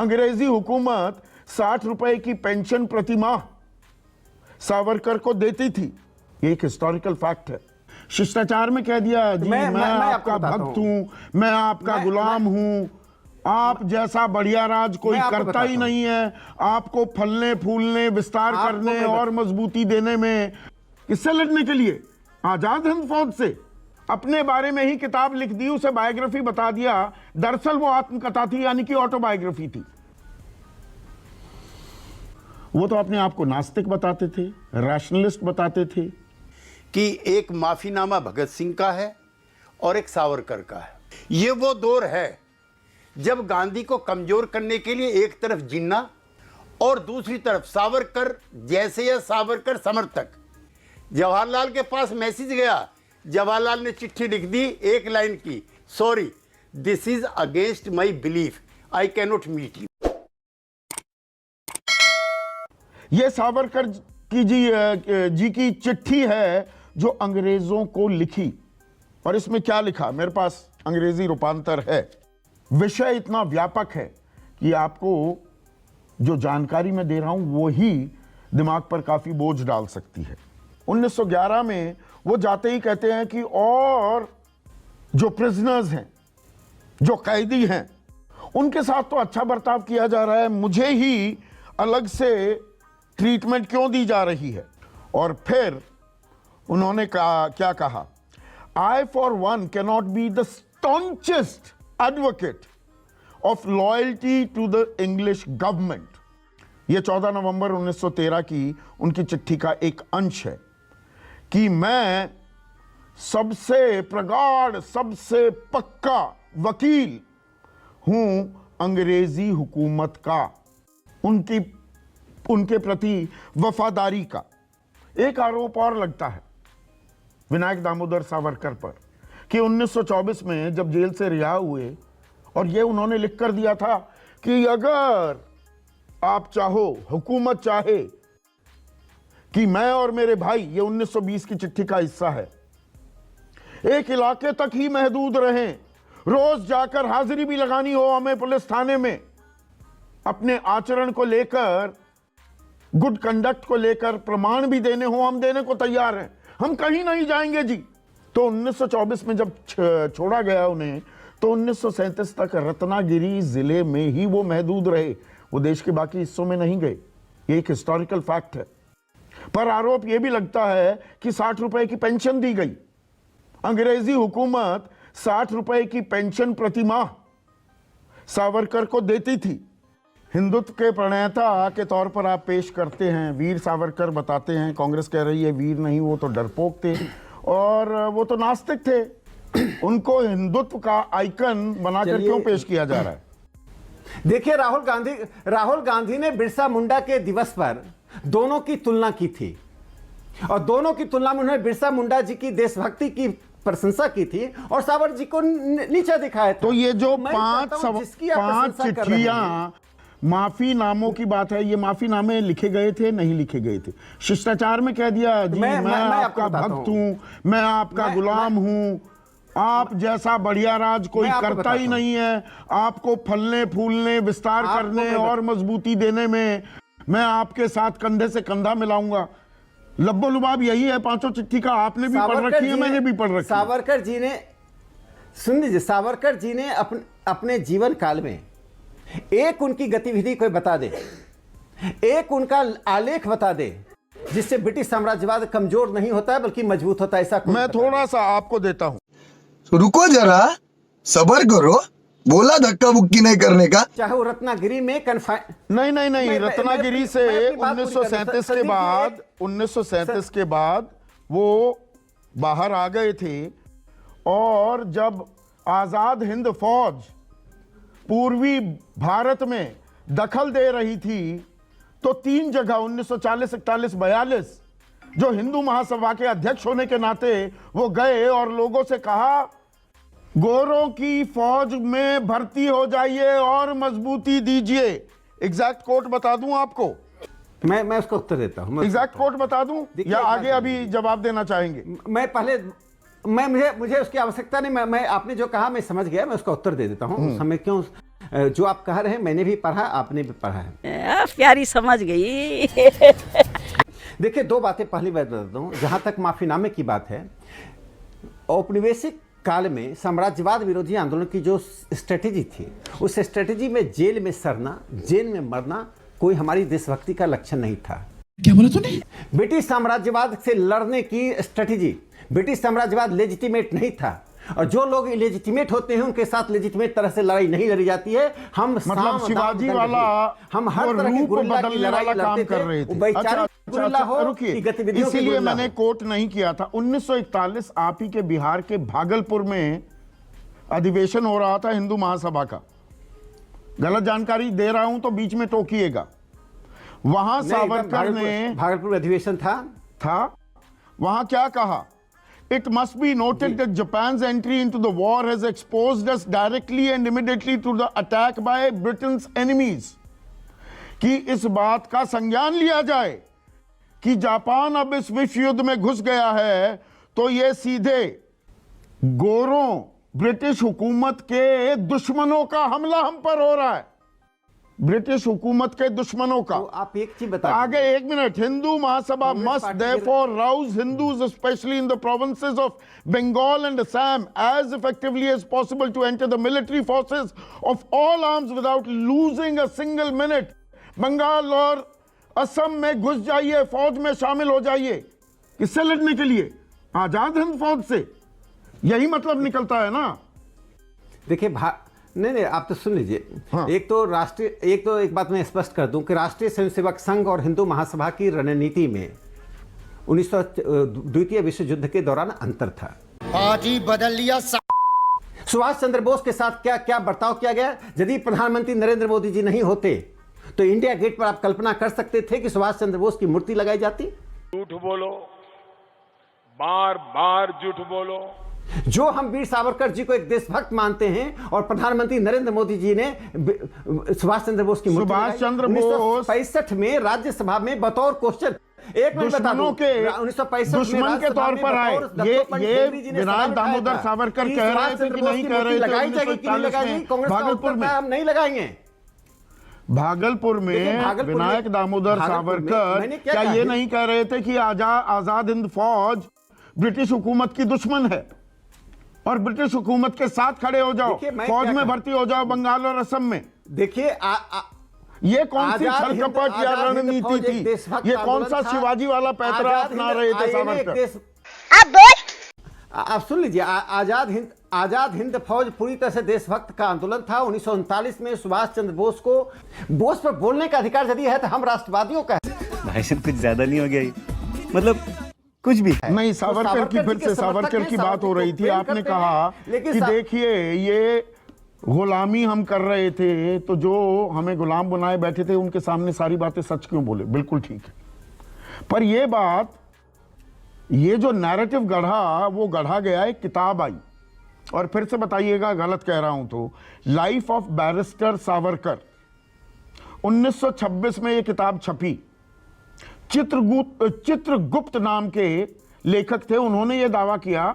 अंग्रेजी हुकूमत 60 रुपए की पेंशन प्रतिमाह सावरकर को देती थी। ये एक हिस्टोरिकल फैक्ट है। शिष्टाचार में कह दिया जी मैं आपका भक्त हूं, मैं आपका गुलाम हूं, आप जैसा बढ़िया राज कोई करता ही नहीं है, आपको फलने फूलने विस्तार करने और मजबूती देने में। किससे लड़ने के लिए? आजाद हिंद फौज से। अपने बारे में ही किताब लिख दी, उसे बायोग्राफी बता दिया, दरअसल वो आत्मकथा थी, यानी कि ऑटोबायोग्राफी थी। वो तो अपने आप को नास्तिक बताते थे, रैशनलिस्ट बताते थे कि एक माफीनामा भगत सिंह का है और एक सावरकर का है। ये वो दौर है जब गांधी को कमजोर करने के लिए एक तरफ जिन्ना और दूसरी तरफ सावरकर जैसे या सावरकर समर्थक। जवाहरलाल के पास मैसेज गया, जवाहरलाल ने चिट्ठी लिख दी एक लाइन की, sorry this is against my belief, I cannot meet you. ये सावरकर की जी की चिट्ठी है जो अंग्रेजों को लिखी। और इसमें क्या लिखा, मेरे पास अंग्रेजी रूपांतर है। विषय इतना व्यापक है कि आपको जो जानकारी मैं दे रहा हूं वो ही दिमाग पर काफी बोझ डाल सकती है। 1911 में वो जाते ही कहते हैं कि और जो प्रिजनर्स हैं, जो कैदी हैं, उनके साथ तो अच्छा बर्ताव किया जा रहा है, मुझे ही अलग से ट्रीटमेंट क्यों दी जा रही है। और फिर उन्होंने क्या कहा, I for one can not be the staunchest advocate of loyalty to the English government. यह 14 नवंबर 1913 की उनकी चिट्ठी का एक अंश है कि मैं सबसे प्रगाढ़, सबसे पक्का वकील हूं अंग्रेजी हुकूमत का, उनके प्रति वफादारी का। एक आरोप और लगता है विनायक दामोदर सावरकर पर कि 1924 में जब जेल से रिहा हुए और ये उन्होंने लिख कर दिया था कि अगर आप चाहो, हुकूमत चाहे कि मैं और मेरे भाई, ये 1920 की चिट्ठी का हिस्सा है, एक इलाके तक ही महदूद रहें, रोज जाकर हाजिरी भी लगानी हो हमें पुलिस थाने में, अपने आचरण को लेकर, गुड कंडक्ट को लेकर प्रमाण भी देने हो, हम देने को तैयार हैं, हम कहीं नहीं जाएंगे जी। तो 1924 में जब छोड़ा गया उन्हें, तो 1937 तक रत्नागिरी जिले में ही वो महदूद रहे, वो देश के बाकी हिस्सों में नहीं गए। ये एक हिस्टोरिकल फैक्ट है। पर आरोप यह भी लगता है कि 60 रुपए की पेंशन दी गई। अंग्रेजी हुकूमत 60 रुपए की पेंशन प्रतिमाह सावरकर को देती थी। हिंदुत्व के प्रणेता के तौर पर आप पेश करते हैं, वीर सावरकर बताते हैं, कांग्रेस कह रही है वीर नहीं, वो तो डरपोक थे और वो तो नास्तिक थे। उनको हिंदुत्व का आइकन बनाकर क्यों पेश किया जा रहा है? देखिए, राहुल गांधी ने बिरसा मुंडा के दिवस पर दोनों की तुलना की थी और दोनों की तुलना में उन्होंने बिरसा मुंडा जी की देशभक्ति की प्रशंसा की थी और सावर जी को नीचा दिखाया था। तो ये जो पांच चिट्ठियां माफी नामों की बात है, ये माफी नामे लिखे गए थे, नहीं लिखे गए थे? शिष्टाचार में कह दिया जी मैं आपका भक्त हूं, मैं आपका गुलाम हूं, आप जैसा बढ़िया राज कोई करता ही नहीं है, आपको फलने फूलने विस्तार करने और मजबूती देने में मैं आपके साथ कंधे से कंधा मिलाऊंगा। लब्बो लुबाब यही है पांचों चिट्ठी का। आपने भी पढ़ रखी है, मैंने भी पढ़ रखी है। सावरकर जी ने, सुन लीजिए, सावरकर जी ने अपने जीवन काल में एक उनकी गतिविधि कोई बता दे, एक उनका आलेख बता दे जिससे ब्रिटिश साम्राज्यवाद कमजोर नहीं होता है बल्कि मजबूत होता है, ऐसा मैं थोड़ा सा आपको देता हूं। तो रुको जरा, सबर करो, बोला धक्का बुक्की नहीं करने का। चाहे वो रत्नागिरी में नहीं, रत्नागिरी से 1937 के बाद वो बाहर आ गए थे। और जब आजाद हिंद फौज पूर्वी भारत में दखल दे रही थी तो 3 जगह 1940, 41, 42 जो हिंदू महासभा के अध्यक्ष होने के नाते वो गए और लोगों से कहा गोरों की फौज में भर्ती हो जाइए और मजबूती दीजिए। एग्जैक्ट कोट बता दूं आपको? मैं उसका उत्तर देता हूं। एग्जैक्ट कोट बता दूं या आगे अभी जवाब देना चाहेंगे? मुझे उसकी आवश्यकता नहीं। मैं आपने जो कहा मैं समझ गया, मैं उसका उत्तर दे देता हूं। उस समय क्यों जो आप कह रहे हैं मैंने भी पढ़ा, आपने भी पढ़ा है। प्यारी समझ गई। देखिए, दो बातें पहली बात बता दूं, जहाँ तक माफीनामे की बात है, औपनिवेशिक काल में साम्राज्यवाद विरोधी आंदोलन की जो स्ट्रेटेजी थी, उस स्ट्रेटेजी में जेल में सड़ना, जेल में मरना कोई हमारी देशभक्ति का लक्षण नहीं था। क्या बोला तूने? ब्रिटिश साम्राज्यवाद से लड़ने की स्ट्रेटेजी, ब्रिटिश साम्राज्यवाद लेजिटिमेट नहीं था, और जो लोग इलेजिटिमेट होते हैं उनके साथ लेजिटिमेट तरह से लड़ाई नहीं लड़ी जाती है। हम मतलब शिवाजी वाला हम हर वो तरह की रूप गुरिल्ला की बदलने लड़ाई वाला काम लड़ते कर रहे थे। वैचारिक गुरिल्ला हो रुकिए, कि गतिविधियों की इसीलिए गुरिल्ला मैंने हो। कोट नहीं किया था। 1941 आप ही के बिहार के भागलपुर में अधिवेशन हो रहा था हिंदू महासभा का। गलत जानकारी दे रहा हूं तो बीच में टोकिएगा। वहां सावरकर ने, भागलपुर अधिवेशन था, वहां क्या कहा? It must be noted that Japan's entry into the war has exposed us directly and immediately to the attack by Britain's enemies. कि इस बात का संज्ञान लिया जाए कि जापान अब इस विश्व युद्ध में घुस गया है, तो ये सीधे गोरों, ब्रिटिश हुकूमत के दुश्मनों का हमला हम पर हो रहा है। ब्रिटिश हुकूमत के दुश्मनों का। तो आप एक चीज बता आगे एक minute. Hindu Mahasabha must therefore rouse Hindus, especially in the provinces of Bengal and Assam, as effectively as possible to enter the military forces of all arms without losing a single minute. Bengal और असम में घुस जाइए, फौज में शामिल हो जाइए। किससे लड़ने के लिए? आजाद हिंद फौज से। यही मतलब निकलता है ना। देखिए, नहीं, आप तो सुन लीजिए। हाँ। एक बात मैं स्पष्ट कर दूं कि राष्ट्रीय स्वयंसेवक संघ और हिंदू महासभा की रणनीति में 19द्वितीय विश्व युद्ध के दौरान अंतर था। पार्टी बदल लिया। सुभाष चंद्र बोस के साथ क्या क्या बर्ताव किया गया। यदि प्रधानमंत्री नरेंद्र मोदी जी नहीं होते तो इंडिया गेट पर आप कल्पना कर सकते थे कि सुभाष चंद्र बोस की मूर्ति लगाई जाती? झूठ बोलो, बार बार झूठ बोलो। जो हम वीर सावरकर जी को एक देशभक्त मानते हैं और प्रधानमंत्री नरेंद्र मोदी जी ने सुभाष चंद्र बोस की मूर्ति सुभाष चंद्र बोस 1965 में राज्यसभा में बतौर क्वेश्चन, एक मिनट बता दूं, 1965 दुश्मन के तौर पर आए। ये विनायक दामोदर सावरकर कह रहे थे कि नहीं कह रहे थे 1941 में भागलपुर में। हम नहीं लगाएंगे। भागलपुर में विनायक दामोदर सावरकर क्या ये नहीं कह रहे थे कि आजाद हिंद फौज ब्रिटिश हुकूमत की दुश्मन है और ब्रिटिश हुकूमत के साथ खड़े हो जाओ, फौज में भर्ती हो जाओ बंगाल और असम में? देखिए, ये कौन सी छलकपट या रणनीति थी? ये कौन सा शिवाजी वाला पैतरा अपना रहे थे सावरकर? आप सुन लीजिए, आजाद हिंद फौज पूरी तरह से देशभक्त का आंदोलन था। 1939 में सुभाष चंद्र बोस को बोस पर बोलने का अधिकार यदि है तो हम राष्ट्रवादियों का है। भाई साहब, कुछ ज्यादा नहीं हो गया ये? मतलब कुछ भी नहीं। सावरकर की फिर से सावरकर की बात हो रही थी। आपने कहा कि देखिए, ये गुलामी हम कर रहे थे, तो जो हमें गुलाम बनाए बैठे थे उनके सामने सारी बातें सच क्यों बोले? बिल्कुल ठीक है, पर ये बात, ये जो नैरेटिव गढ़ा, वो गढ़ा गया, एक किताब आई, और फिर से बताइएगा गलत कह रहा हूं तो, लाइफ ऑफ बैरिस्टर सावरकर। 1926 में ये किताब छपी। चित्रगुप्त नाम के लेखक थे। उन्होंने ये दावा किया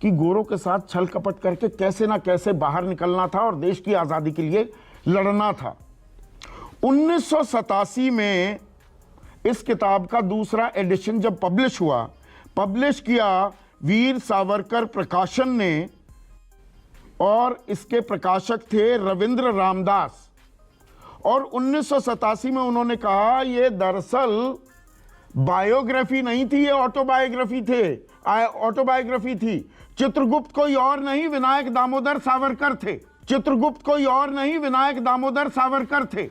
कि गोरों के साथ छल कपट करके कैसे ना कैसे बाहर निकलना था और देश की आजादी के लिए लड़ना था। 1987 में इस किताब का दूसरा एडिशन जब पब्लिश हुआ, पब्लिश किया वीर सावरकर प्रकाशन ने, और इसके प्रकाशक थे रविंद्र रामदास। और 1987 में उन्होंने कहा ये दरअसल बायोग्राफी नहीं थी, ये ऑटोबायोग्राफी थी। चित्रगुप्त कोई और नहीं, विनायक दामोदर सावरकर थे। चित्रगुप्त कोई और नहीं, विनायक दामोदर सावरकर थे।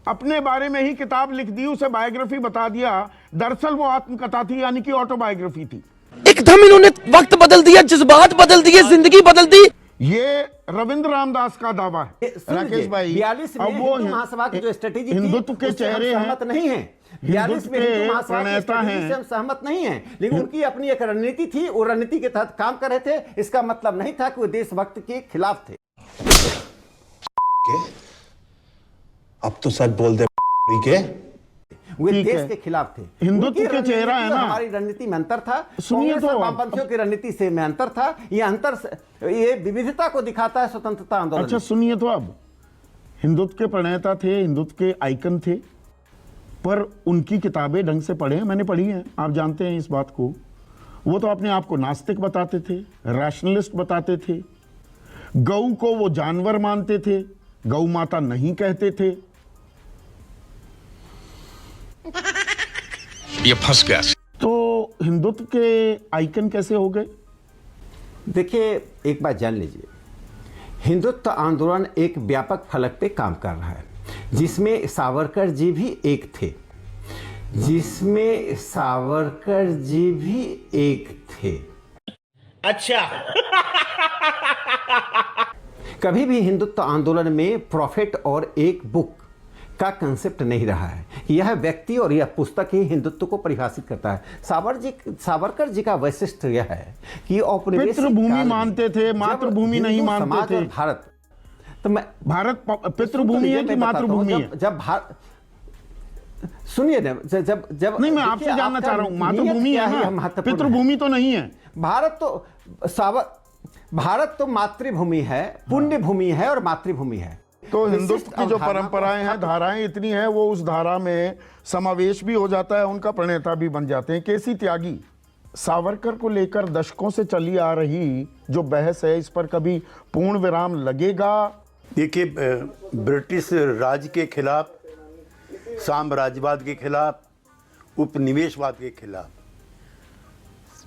अपने बारे में ही किताब लिख दी, उसे बायोग्राफी बता दिया। दरअसल वो आत्मकथा थी, यानी कि ऑटोबायोग्राफी थी। एकदम इन्होंने वक्त बदल दिया, जज्बात बदल दिए, जिंदगी बदल दी। ये रविंद्र रामदास का दावा है। राकेश भाई, 42 में हिंदू महासभा की जो स्ट्रेटेजी थी, हिंदुत्व के चेहरे हैं, सहमत नहीं है। 42 में हिंदू महासभा की स्ट्रेटेजी से हम सहमत नहीं हैं, लेकिन उनकी अपनी एक रणनीति थी, वो रणनीति के तहत काम कर रहे थे। इसका मतलब नहीं था कि वो देशभक्त के खिलाफ थे। अब तो सच बोल दे के। वे ठीक देश है। के खिलाफ थे। हिंदुत्व उनकी के चेहरा है रणनीति और ना। हमारी रणनीति में अंतर था। सुनिए कांग्रेस तो और वामपंथियों की रणनीति से में अंतर था। ये अंतर ये विविधता को दिखाता है स्वतंत्रता आंदोलन। अच्छा सुनिए तो, अब हिंदुत्व के प्रणेता थे, हिंदुत्व के आइकन थे, पर उनकी किताबें ढंग से पढ़े हैं, मैंने पढ़ी हैं, आप जानते हैं इस बात को। वो तो अपने आप को नास्तिक बताते थे, रैशनलिस्ट बताते थे, गऊ को वो जानवर मानते थे, गौ माता नहीं कहते थे। ये फंस गया। तो हिंदुत्व के आइकन कैसे हो गए? देखिए, एक बात जान लीजिए, हिंदुत्व आंदोलन एक व्यापक फलक पे काम कर रहा है, जिसमें सावरकर जी भी एक थे, अच्छा। कभी भी हिंदुत्व आंदोलन में प्रॉफिट और एक बुक का कंसेप्ट नहीं रहा है। यह व्यक्ति और यह पुस्तक ही हिंदुत्व को परिभाषित करता है। सावरकर जी का वैशिष्ट्य यह है कि औपनिवेशिक पितृभूमि काल में मानते थे, जब मातृभूमि नहीं हिंदू मानते समाज थे। और भारत, तो मैं भारत पितृभूमि है कि मातृभूमि है? सुनिए ना, जब नहीं, मैं देखिए, आपसे जानना आपका चाह रहा हूं, नीयत मातृभूमि क्या है ना, महत्वपूर्ण है। पितृभूमि तो नहीं है। भारत तो मातृभूमि है, पुण्य भूमि है और मातृभूमि है। तो हिंदुत्व विशिष्ट की जो अवधारणा को परंपराएं हैं, धाराएं इतनी हैं, वो उस धारा में समावेश भी हो जाता है, उनका प्रणेता भी बन जाते हैं। केसी त्यागी, सावरकर को लेकर दशकों से चली आ रही जो बहस है, इस पर कभी पूर्ण विराम लगेगा? देखिए, ब्रिटिश राज के खिलाफ, साम्राज्यवाद के खिलाफ, उपनिवेशवाद के खिलाफ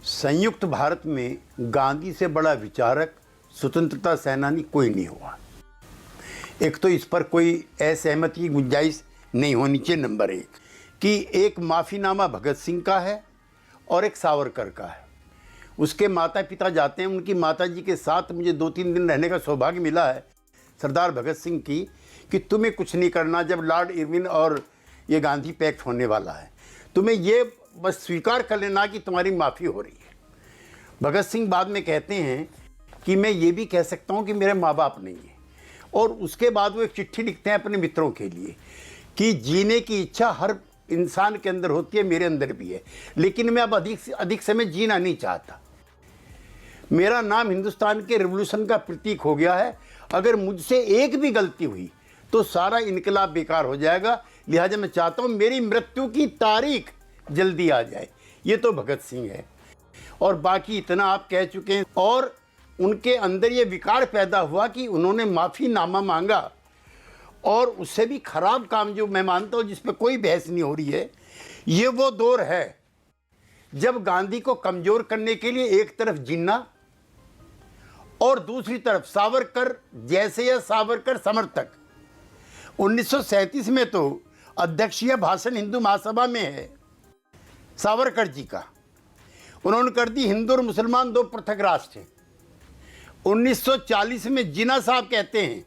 संयुक्त भारत में गांधी से बड़ा विचारक, स्वतंत्रता सेनानी कोई नहीं हुआ। एक तो इस पर कोई असहमति की गुंजाइश नहीं होनी चाहिए। नंबर एक कि एक माफ़ीनामा भगत सिंह का है और एक सावरकर का है। उसके माता पिता जाते हैं, उनकी माता जी के साथ मुझे 2-3 दिन रहने का सौभाग्य मिला है सरदार भगत सिंह की, कि तुम्हें कुछ नहीं करना जब लॉर्ड इरविन और ये गांधी पैक्ट होने वाला है, तुम्हें ये बस स्वीकार कर लेना कि तुम्हारी माफ़ी हो रही है। भगत सिंह बाद में कहते हैं कि मैं ये भी कह सकता हूँ कि मेरे माँ बाप नहीं है, और उसके बाद वो एक चिट्ठी लिखते हैं अपने मित्रों के लिए कि जीने की इच्छा हर इंसान के अंदर होती है, मेरे अंदर भी है, लेकिन मैं अब अधिक से अधिक समय जीना नहीं चाहता। मेरा नाम हिंदुस्तान के रिवॉल्यूशन का प्रतीक हो गया है, अगर मुझसे एक भी गलती हुई तो सारा इनकलाब बेकार हो जाएगा, लिहाजा मैं चाहता हूँ मेरी मृत्यु की तारीख जल्दी आ जाए। ये तो भगत सिंह है, और बाकी इतना आप कह चुके हैं। और उनके अंदर ये विकार पैदा हुआ कि उन्होंने माफ़ीनामा मांगा, और उससे भी खराब काम जो मैं मानता हूँ, जिस पर कोई बहस नहीं हो रही है, ये वो दौर है जब गांधी को कमज़ोर करने के लिए एक तरफ जिन्ना और दूसरी तरफ सावरकर जैसे या सावरकर समर्थक। 1937 में तो अध्यक्षीय भाषण हिंदू महासभा में है सावरकर जी का, उन्होंने कर दी हिंदू और मुसलमान दो पृथक राष्ट्र हैं। 1940 में जिन्ना साहब कहते हैं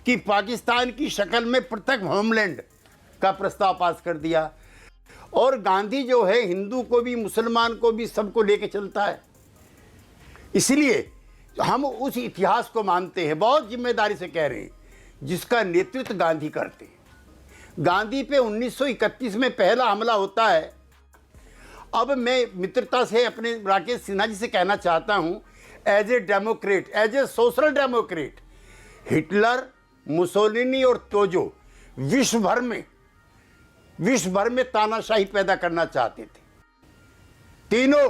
कि पाकिस्तान की शक्ल में पृथक होमलैंड का प्रस्ताव पास कर दिया। और गांधी जो है हिंदू को भी मुसलमान को भी सबको लेके चलता है। इसलिए हम उस इतिहास को मानते हैं, बहुत जिम्मेदारी से कह रहे हैं, जिसका नेतृत्व गांधी करते हैं। गांधी पे 1931 में पहला हमला होता है। अब मैं मित्रता से अपने राकेश सिन्हा जी से कहना चाहता हूं, as a democrat, as a social democrat, Hitler, Mussolini और तोजो विश्व भर में तानाशाही पैदा करना चाहते थे। तीनों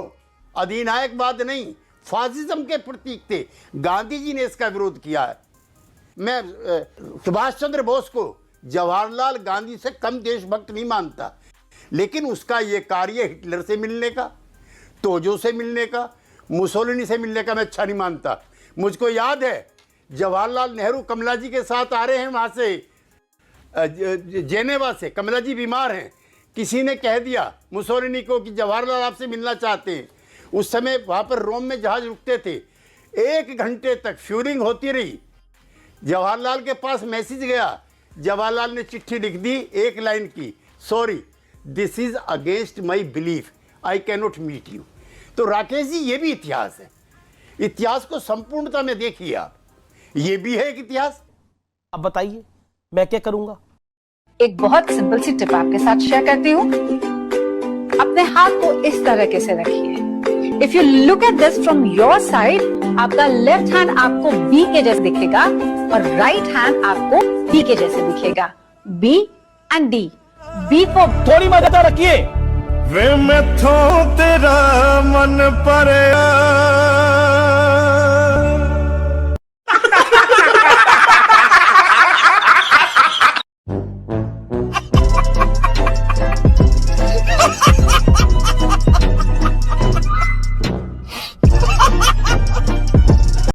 अधिनायकवाद नहीं, फासिज्म के प्रतीक थे। गांधी जी ने इसका विरोध किया है। मैं सुभाष चंद्र बोस को जवाहरलाल गांधी से कम देशभक्त नहीं मानता, लेकिन उसका ये कार्य हिटलर से मिलने का, तोजो से मिलने का, मुसोलिनी से मिलने का मैं अच्छा नहीं मानता। मुझको याद है जवाहरलाल नेहरू कमला जी के साथ आ रहे हैं वहाँ से जेनेवा से, कमला जी बीमार हैं, किसी ने कह दिया मुसोलिनी को कि जवाहरलाल आपसे मिलना चाहते हैं। उस समय वहाँ पर रोम में जहाज रुकते थे, 1 घंटे तक फ्यूरिंग होती रही। जवाहरलाल के पास मैसेज गया, जवाहरलाल ने चिट्ठी लिख दी 1 लाइन की, sorry this is against my belief, I can not meet you. तो राकेश जी, ये भी इतिहास है। इतिहास को संपूर्णता में देखिए आप, ये भी है एक इतिहास। अब बताइए मैं क्या करूंगा? एक बहुत सिंपल सी टिप आपके साथ शेयर करती हूँ। अपने हाथ को इस तरीके से रखिए। If you look at this from your side, आपका लेफ्ट हैंड आपको बी के जैसे दिखेगा और राइट हैंड आपको डी के जैसे दिखेगा। B and D. B for थोड़ी मदद रखिए। वे मैं तेरा मन पर